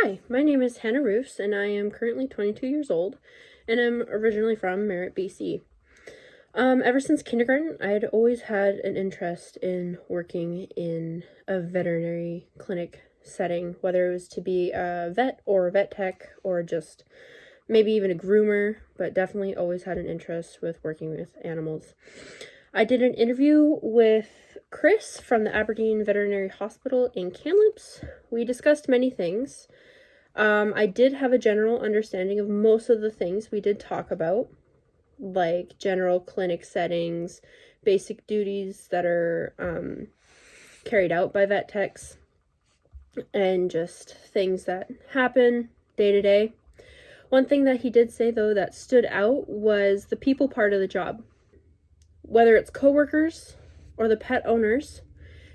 Hi, my name is Hannah Roos, and I am currently 22 years old, and I'm originally from Merritt, BC. Ever since kindergarten, I had always had an interest in working in a veterinary clinic setting, whether it was to be a vet or a vet tech or just maybe even a groomer, but definitely always had an interest with working with animals. I did an interview with Chris from the Aberdeen Veterinary Hospital in Kamloops. We discussed many things. I did have a general understanding of most of the things we did talk about, like general clinic settings, basic duties that are carried out by vet techs, and just things that happen day to day. One thing that he did say, though, that stood out was the people part of the job. Whether it's coworkers or the pet owners,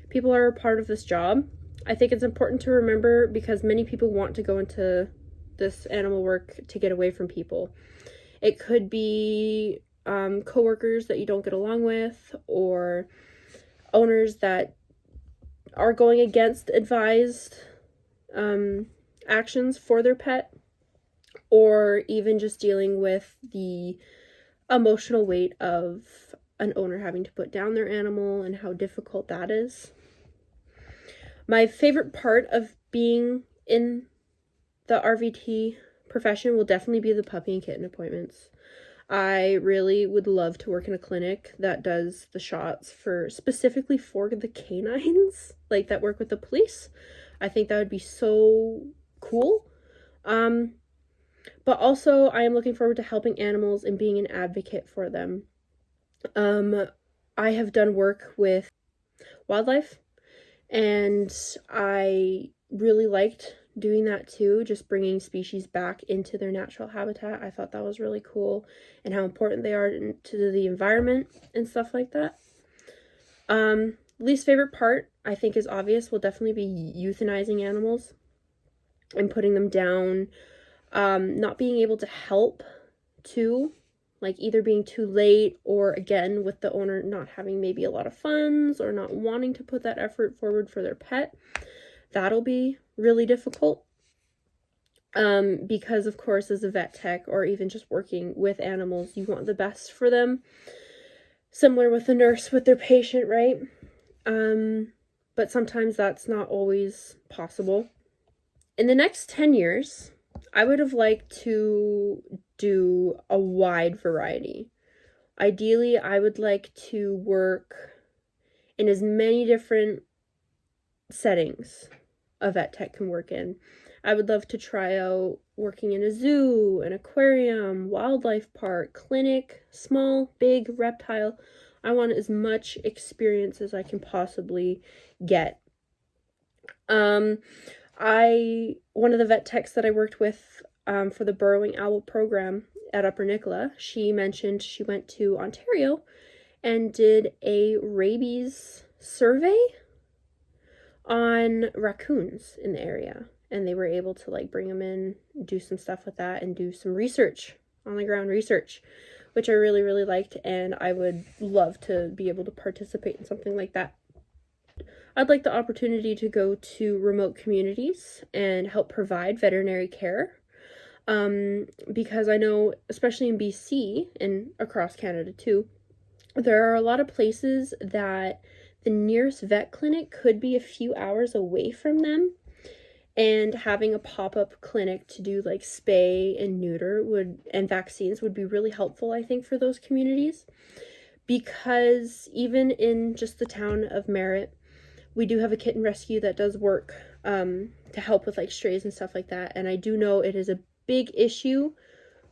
people are a part of this job. I think it's important to remember because many people want to go into this animal work to get away from people. It could be coworkers that you don't get along with, or owners that are going against advised actions for their pet, or even just dealing with the emotional weight of an owner having to put down their animal and how difficult that is. My favorite part of being in the RVT profession will definitely be the puppy and kitten appointments. I really would love to work in a clinic that does the shots specifically for the canines, like that work with the police. I think that would be so cool. But also I am looking forward to helping animals and being an advocate for them. I have done work with wildlife, and I really liked doing that too, just bringing species back into their natural habitat. I thought that was really cool, and how important they are to the environment and stuff like that. Least favorite part, I think, is obvious, will definitely be euthanizing animals and putting them down. Not being able to help too, like either being too late, or again with the owner not having maybe a lot of funds or not wanting to put that effort forward for their pet. That'll be really difficult. Because of course, as a vet tech or even just working with animals, you want the best for them. Similar with a nurse with their patient, right? But sometimes that's not always possible. In the next 10 years, I would have liked to do a wide variety. Ideally, I would like to work in as many different settings a vet tech can work in. I would love to try out working in a zoo, an aquarium, wildlife park, clinic, small, big, reptile. I want as much experience as I can possibly get. One of the vet techs that I worked with for the burrowing owl program at Upper Nicola, she mentioned she went to Ontario and did a rabies survey on raccoons in the area, and they were able to like bring them in, do some stuff with that, and do some research, on the ground research, which I really, really liked, and I would love to be able to participate in something like that. I'd like the opportunity to go to remote communities and help provide veterinary care, because I know, especially in BC and across Canada too, there are a lot of places that the nearest vet clinic could be a few hours away from them, and having a pop-up clinic to do like spay and neuter and vaccines would be really helpful, I think, for those communities, because even in just the town of Merritt, we do have a kitten rescue that does work to help with like strays and stuff like that, and I do know it is a big issue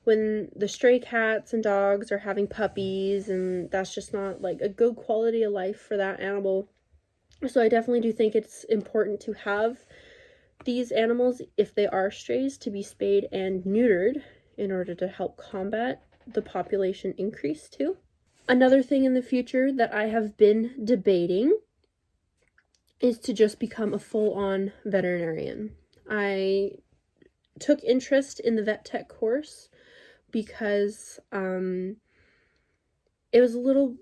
when the stray cats and dogs are having puppies, and that's just not like a good quality of life for that animal. So I definitely do think it's important to have these animals, if they are strays, to be spayed and neutered in order to help combat the population increase too. Another thing in the future that I have been debating is to just become a full-on veterinarian. I took interest in the vet tech course because it was a little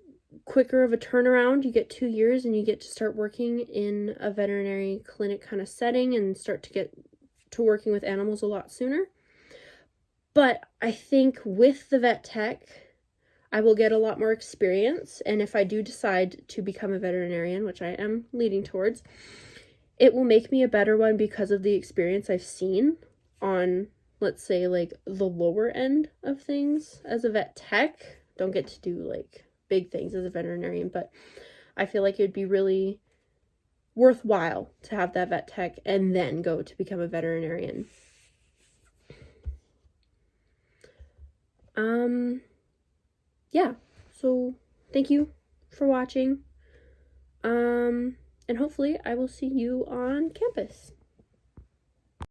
quicker of a turnaround. You get 2 years and you get to start working in a veterinary clinic kind of setting and start to get to working with animals a lot sooner. But I think with the vet tech, I will get a lot more experience, and if I do decide to become a veterinarian, which I am leading towards, it will make me a better one because of the experience I've seen on, let's say, like the lower end of things as a vet tech. Don't get to do like big things as a veterinarian, but I feel like it would be really worthwhile to have that vet tech and then go to become a veterinarian. Yeah, so thank you for watching. And hopefully I will see you on campus.